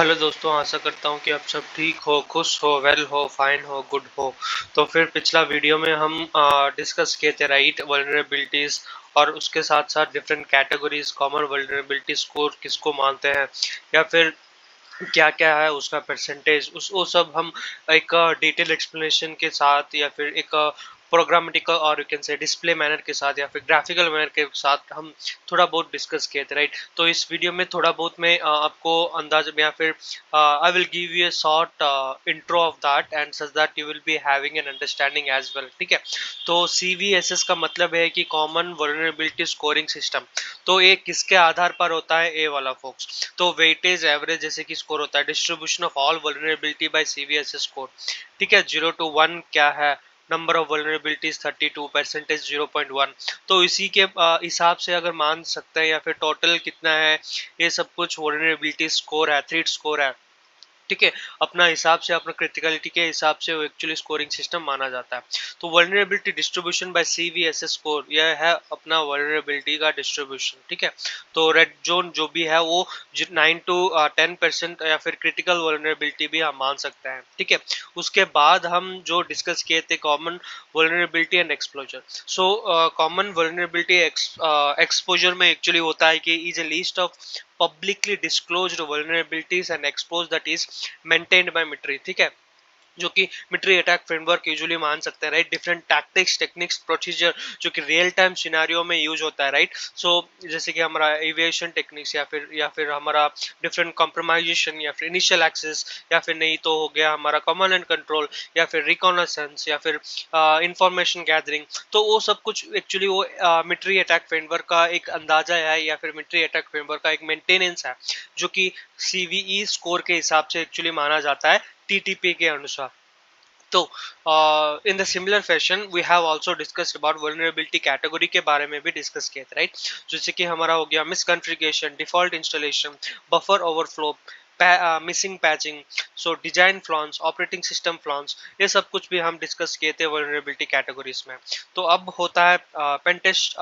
Hello दोस्तों, आशा करता हूँ कि आप सब ठीक हो, खुश हो, वेल हो, फाइन हो, गुड हो। तो फिर पिछला वीडियो में हम डिस्कस किए थे राइट वल्नरेबिलिटीज और उसके साथ साथ different categories common vulnerability score किसको मानते हैं या फिर क्या क्या है उसका परसेंटेज उस वो सब हम एक डिटेल एक्सप्लेनेशन के साथ या फिर एक प्रोग्रामेटिकल और you can say display manner के साथ या फिर ग्राफिकल मैनर के साथ हम थोड़ा बहुत डिस्कस किए थे राइट। तो इस वीडियो में थोड़ा बहुत मैं आपको अंदाज में या फिर I will give you a short intro of that and such that you will be having an understanding as well. ठीक है, तो सीवीएसएस का मतलब है कि कॉमन वल्नरेबिलिटी स्कोरिंग सिस्टम। तो ये किसके आधार पर होता है, ए वाला फोक्स। तो वेटेज एवरेज जैसे कि स्कोर होता है distribution of all vulnerability by CVSS score. ठीक है, 0 to 1 क्या है, नंबर ऑफ वल्नरेबिलिटीज 32, परसेंटेज 0.1। तो इसी के हिसाब से अगर मान सकते हैं या फिर टोटल कितना है, ये सब कुछ वल्नरेबिलिटी स्कोर है, थ्रेट स्कोर है। ठीक है, अपना हिसाब से अपना क्रिटिकलिटी के हिसाब से वो एक्चुअली स्कोरिंग सिस्टम माना जाता है। तो vulnerability distribution by CVSS score यह है अपना वल्नरेबिलिटी का डिस्ट्रीब्यूशन। ठीक है, तो रेड जोन जो भी है वो 9 to 10% या फिर क्रिटिकल वल्नरेबिलिटी भी हम मान सकते हैं। ठीक है, उसके बाद हम जो डिस्कस किए थे common vulnerability and exposure. So common vulnerability exposure में एक्चुअली होता है कि is a list of publicly disclosed vulnerabilities and expose that is maintained by MITRE। ठीक है, जो कि मिलिट्री अटैक फ्रेमवर्क यूजुअली मान सकते हैं right. Different tactics techniques procedure जो कि रियल टाइम सिनेरियो में यूज होता है राइट। सो जैसे कि हमारा एविएशन टेक्निक्स या फिर हमारा डिफरेंट कॉम्प्रोमाइजेशन या फिर इनिशियल एक्सेस या फिर नहीं तो हो गया हमारा कमांड एंड कंट्रोल या फिर रिकॉनेसेंस या फिर इंफॉर्मेशन गैदरिंग। तो वो सब कुछ एक्चुअली वो मिलिट्री अटैक फ्रेमवर्क का एक अंदाजा है या फिर मिलिट्री अटैक फ्रेमवर्क का एक मेंटेनेंस है जो कि सीवीई स्कोर के हिसाब से एक्चुअली माना जाता है टीटीपी के अनुसार। तो in the similar fashion we have also discussed about vulnerability category के बारे में भी डिस्कस किया था राइट। जैसे कि हमारा हो गया misconfiguration, default installation, buffer overflow, missing patching, so design flaws, operating system flaws, ये सब कुछ भी हम डिस्कस किए थे वल्नरेबिलिटी कैटेगरीज में। तो अब होता है पेनटेस्ट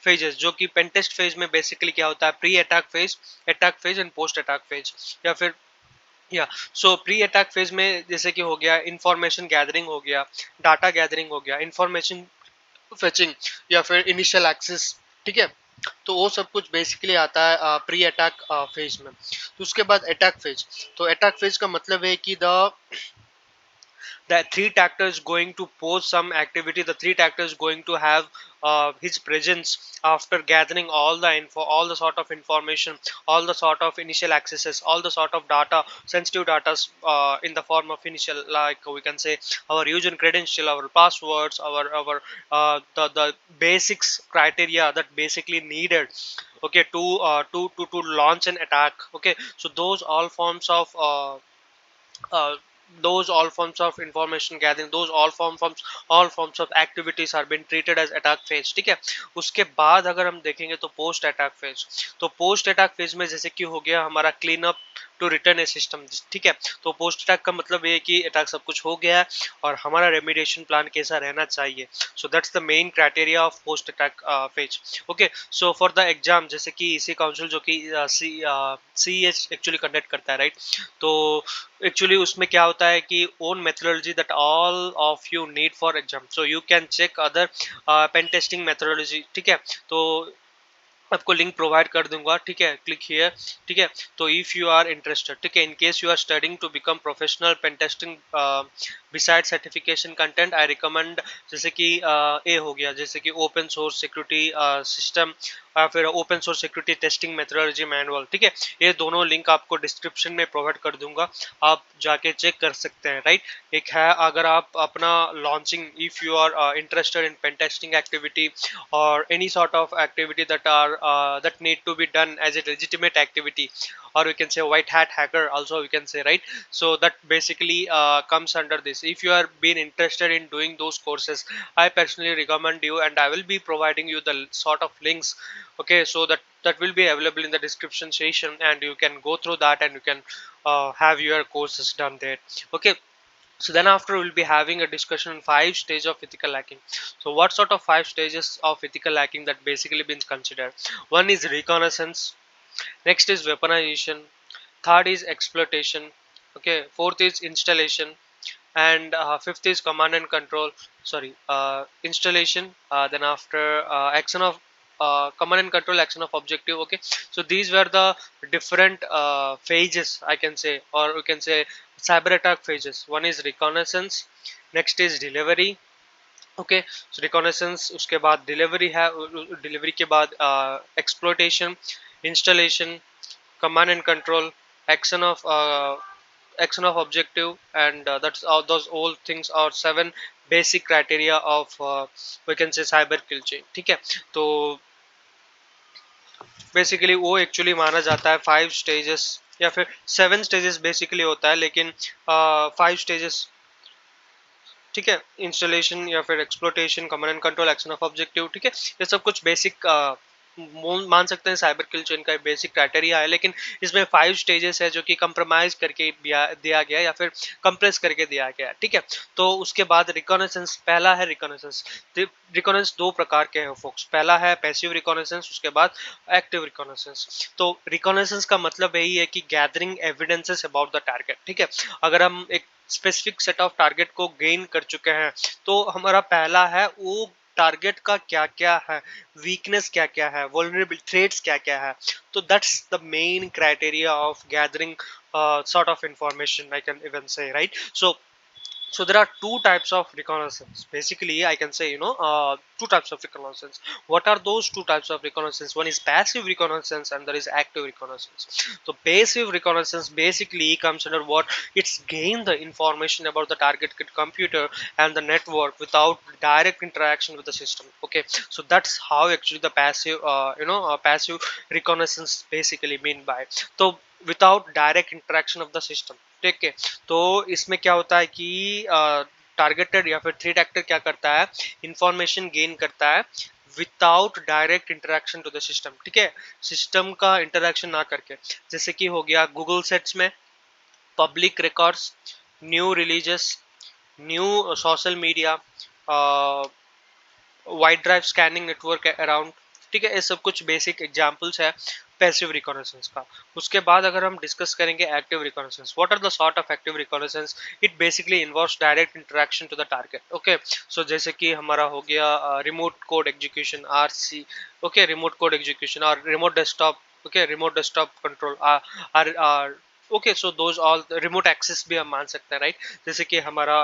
फेजेस, जो कि पेनटेस्ट फेज में बेसिकली क्या होता है, pre attack phase and post attack phase या फिर या सो प्री अटैक फेज में जैसे कि हो गया इंफॉर्मेशन गैदरिंग हो गया, डाटा गैदरिंग हो गया, इंफॉर्मेशन फेचिंग या फिर इनिशियल एक्सेस। ठीक है, तो वो सब कुछ बेसिकली आता है प्री अटैक फेज में। तो उसके बाद अटैक फेज। तो अटैक फेज का मतलब है कि the threat actor is going to pose some activity, the threat actor is going to have his presence after gathering all the info, all the sort of information, all the sort of initial accesses, all the sort of data, sensitive data in the form of initial, like we can say our user credential, our passwords, our the basics criteria that basically needed, okay, to launch an attack. Okay, so those all forms of uh, those all forms of information gathering, those all forms of activities are being treated as attack phase। ठीक है, उसके बाद अगर हम देखेंगे तो post attack phase. तो post attack phase में जैसे कि हो गया हमारा clean up to return a system. ठीक है, तो पोस्ट अटैक का मतलब ये कि अटैक सब कुछ हो गया है और हमारा रेमिडिएशन प्लान कैसा रहना चाहिए। So that's the main criteria of post attack phase. Okay, so for the exam जैसे कि इसी काउंसिल जो कि सी एच एक्चुअली कंडक्ट करता है राइट। तो एक्चुअली उसमें क्या होता है कि own methodology that all of you need for exam, so you can check other pen testing methodology. ठीक है, तो आपको लिंक प्रोवाइड कर दूंगा। ठीक है, क्लिक हियर। ठीक है, तो इफ यू आर इंटरेस्टेड, ठीक है, in case you are studying to become professional pen testing beside certification content I recommend, जैसे कि ए हो गया जैसे कि ओपन सोर्स सिक्योरिटी सिस्टम या फिर open source security testing methodology manual. ठीक है, ये दोनों लिंक आपको डिस्क्रिप्शन में प्रोवाइड कर दूंगा, आप जाके चेक कर सकते हैं राइट। एक है अगर आप अपना launching, if you are interested in pen testing activity or any sort of activity that are that need to be done as a legitimate activity, or we can say white hat hacker also we can say right. So that basically comes under this. If you are being interested in doing those courses, I personally recommend you and I will be providing you the sort of links. Okay, so that will be available in the description section and you can go through that and you can have your courses done there. Okay, so then after we'll be having a discussion on 5 stages of ethical hacking. So what sort of 5 stages of ethical hacking that basically been considered? One is reconnaissance, next is weaponization, third is exploitation, okay, fourth is installation, and fifth is command and control, sorry, installation, then after action of command and control, action of objective, okay. So these were the different phases, I can say, or we can say cyber attack phases. One is reconnaissance, next is delivery, okay, so reconnaissance, उसके बाद delivery है, delivery के बाद exploitation, installation, command and control, action of objective, and that's all, those all things are seven basic criteria of we can say cyber kill chain, ठीक है। तो basically वो actually माना जाता है 5 स्टेजेस या फिर 7 स्टेजेस बेसिकली होता है, लेकिन 5 स्टेजेस, ठीक है। इंस्टॉलेशन या फिर exploitation, command and control, action of objective, ठीक है। ये सब कुछ बेसिक मान सकते हैं साइबर किल चेन का बेसिक क्राइटेरिया है, लेकिन इसमें 5 स्टेजेस है जो कि कंप्रोमाइज करके दिया गया या फिर कंप्रेस करके दिया गया, ठीक है। तो उसके बाद रिकॉनेसेंस, पहला है रिकॉनेसेंस। रिकॉनेसेंस दो प्रकार के हैं फोक्स, पहला है पैसिव रिकॉनेसेंस, उसके बाद एक्टिव रिकॉनेसेंस। तो रिकॉनेसेंस का मतलब यही है कि gathering evidences about the target, ठीक है। अगर हम एक स्पेसिफिक सेट ऑफ टारगेट को गेन कर चुके हैं, तो हमारा पहला है वो टारगेट का क्या क्या है, वीकनेस क्या क्या है, वल्नरेबल थ्रेट्स क्या क्या है। तो that's the main criteria of gathering sort of information, I can even say, right? So there are two types of reconnaissance, basically I can say, two types of reconnaissance. What are those two types of reconnaissance? One is passive reconnaissance and there is active reconnaissance. So passive reconnaissance basically comes under what, it's gain the information about the target computer and the network without direct interaction with the system, okay. So that's how actually the passive passive reconnaissance basically mean by, so without direct interaction of the system, ठीक है। तो इसमें क्या होता है कि targeted या फिर थ्रेट एक्टर क्या करता है, इंफॉर्मेशन गेन करता है without direct interaction to the system, ठीक है। सिस्टम का इंटरेक्शन ना करके, जैसे कि हो गया गूगल सेट्स में public records, new releases, new social media, wide drive scanning network around, ठीक है। ये सब कुछ बेसिक एग्जांपल्स है पैसिव रिकॉनेसेंस का। उसके बाद अगर हम डिस्कस करेंगे active reconnaissance, what are the sort of active reconnaissance, it basically involves direct interaction to the target, okay. So जैसे कि हमारा हो गया remote code execution, RC, okay, remote code execution और remote desktop, okay, remote desktop control, are okay. So those all remote access भी हम मान सकते हैं, राइट। जैसे कि हमारा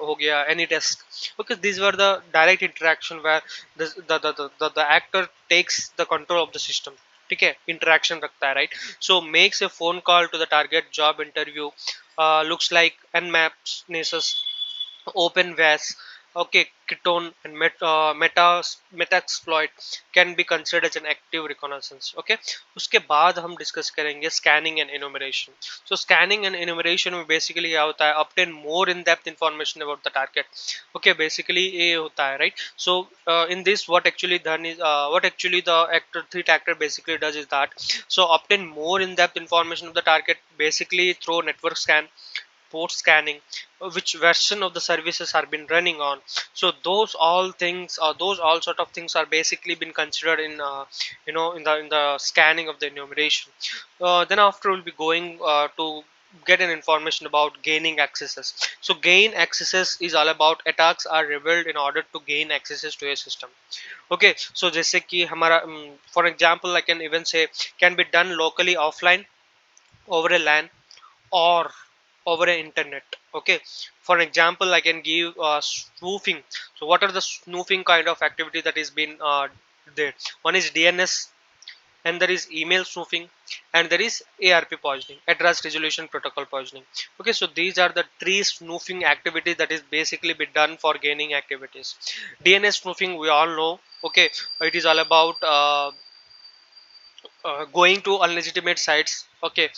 हो गया any desk, okay, these were the direct interaction where the actor takes the control of the system, ठीक है, इंटरेक्शन रखता है, right. So makes a phone call to the target job interview, looks like Nmap Nessus, open VAS, okay, Kitone and Metaxploit can be considered as an active reconnaissance, okay। उसके बाद हम discuss करेंगे scanning and enumeration. So scanning and enumeration में basically क्या होता है, obtain more in depth information about the target, okay, basically ये होता है, right। So in this what actually done is what actually the threat actor basically does is that, so obtain more in depth information of the target basically through network scan, port scanning, which version of the services are been running on. So those all things, or those all sort of things are basically been considered in in the scanning of the enumeration. Then after we'll be going to get an information about gaining accesses. So gain accesses is all about attacks are revealed in order to gain accesses to a system, okay। So जैसे कि हमारा for example I can even say can be done locally offline over a LAN or over a internet, okay। For example I can give spoofing. So what are the snooping kind of activity that is been there? One is DNS, and there is email spoofing, and there is ARP poisoning, address resolution protocol poisoning, okay। So these are the three snooping activities that is basically be done for gaining activities. DNS spoofing we all know, okay, it is all about going to unlegitimate sites, okay,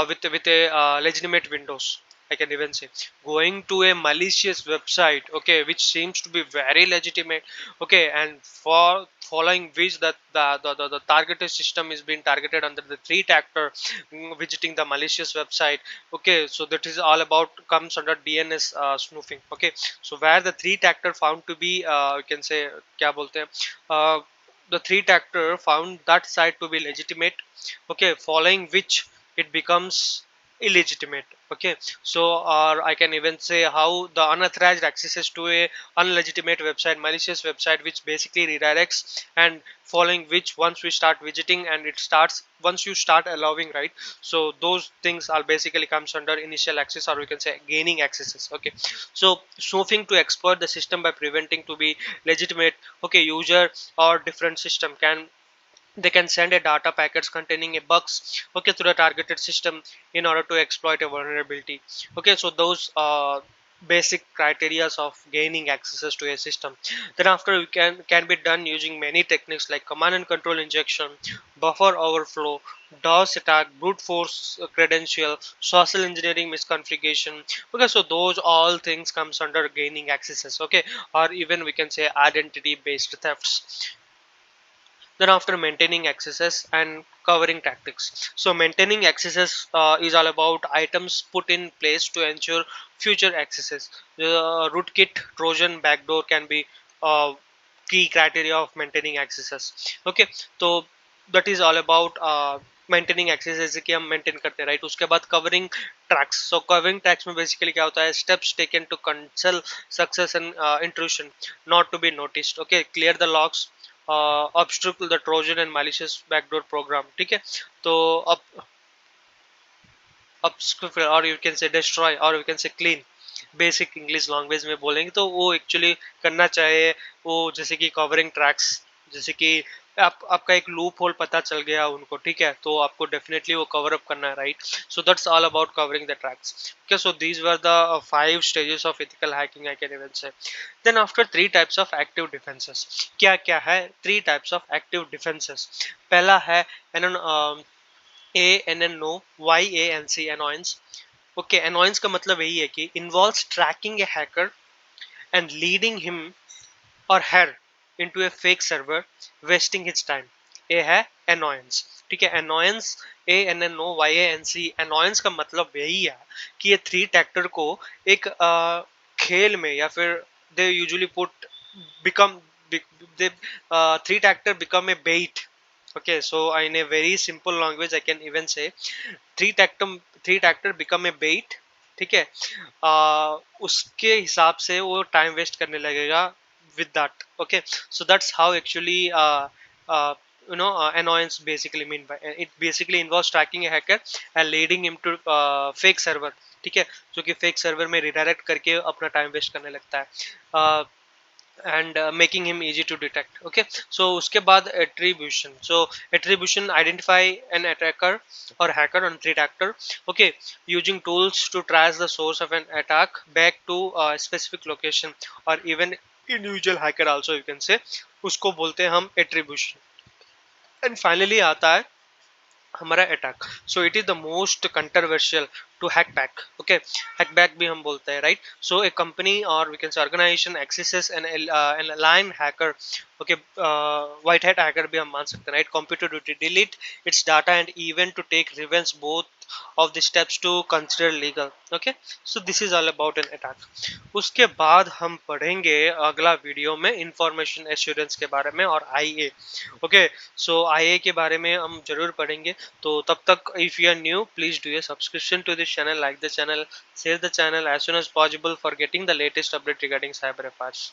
with a legitimate windows, I can even say going to a malicious website, okay, which seems to be very legitimate, okay, and for following which the targeted system is being targeted under the threat actor, visiting the malicious website, okay। So that is all about comes under DNS snooping, okay। So where the threat actor found to be you can say क्या बोलते हैं the threat actor found that site to be legitimate, okay, following which it becomes illegitimate. Okay, so or I can even say how the unauthorized accesses to a unlegitimate website, malicious website, which basically redirects, and following which once we start visiting and it starts once you start allowing, right? So those things are basically comes under initial access, or we can say gaining accesses. Okay, so spoofing to exploit the system by preventing to be legitimate. Okay, user or different system can, they can send a data packets containing a bugs, okay, to the targeted system in order to exploit a vulnerability. Okay, so those basic criterias of gaining access to a system. Then after we can be done using many techniques like command and control injection, buffer overflow, DOS attack, brute force credential, social engineering misconfiguration. Okay, so those all things comes under gaining accesses. Okay, or even we can say identity based thefts. Then after maintaining accesses and covering tactics. So maintaining accesses is all about items put in place to ensure future accesses. The rootkit, Trojan, backdoor can be key criteria of maintaining accesses. Okay, so that is all about maintaining access, जैसे कि हम maintain करते हैं, right? उसके बाद covering tracks. So covering tracks में basically क्या होता है, steps taken to conceal success and intrusion not to be noticed. Okay, clear the logs, obstacle the Trojan and malicious backdoor program. ठीक है, तो अब obstacle, और you can say destroy, और you can say clean. Basic English language में बोलेंगे तो वो एक्चुअली करना चाहिए वो, जैसे कि कवरिंग ट्रैक्स, जैसे कि आपका एक लूप होल पता चल गया उनको, ठीक है, तो आपको डेफिनेटली वो कवर अप करना है, right? So that's all about covering the tracks. Okay, so these were the 5 stages of ethical hacking, I can even say. Then after 3 types of active defences. क्या क्या है 3 टाइप्स ऑफ एक्टिव डिफेंसेस? पहला है ANNO, YANC, annoyance. Okay, annoyance का मतलब यही है कि involves tracking a hacker and leading him or her into a fake server, wasting his time. ये है annoyance. ठीक है, annoyance, ANNOYANC. annoyance का मतलब यही है कि ये 3 टैक्टर को एक खेल में, या फिर they usually put become they 3 tractor become a bait. Okay, so in a very simple language I can even say 3 tractor 3 tractor become a bait. ठीक है, उसके हिसाब से वो टाइम वेस्ट करने लगेगा with that. Okay, so that's how actually annoyance basically mean by it. Basically involves tracking a hacker and leading him to fake server. ठीक है, जो कि फेक सर्वर में रिडायरेक्ट करके अपना टाइम वेस्ट करने लगता है, and making him easy to detect. Okay, so उसके बाद attribution. So attribution, identify an attacker or hacker on threat actor. Okay, using tools to trace the source of an attack back to a specific location, or even individual hacker also you can say, उसको बोलते हैं हम attribution. And finally आता है हमारा attack. So it is the most controversial to hack back. Okay, hack back भी हम बोलते हैं, राइट? सो ए कंपनी और we can say organization accesses an line hacker. Okay, white hat hacker भी हम मान सकते हैं, right? Computer to delete its data and even to take revenge both of the steps to consider legal. Okay, so this is all about an attack. उसके बाद हम पढ़ेंगे अगला वीडियो में इंफॉर्मेशन एश्योरेंस के बारे में और आईए. ओके, सो आईए के बारे में हम जरूर पढ़ेंगे. तो तब तक if you are new, please do a subscription to this channel, like the channel, share the channel as soon as possible for getting the latest update regarding cyber affairs.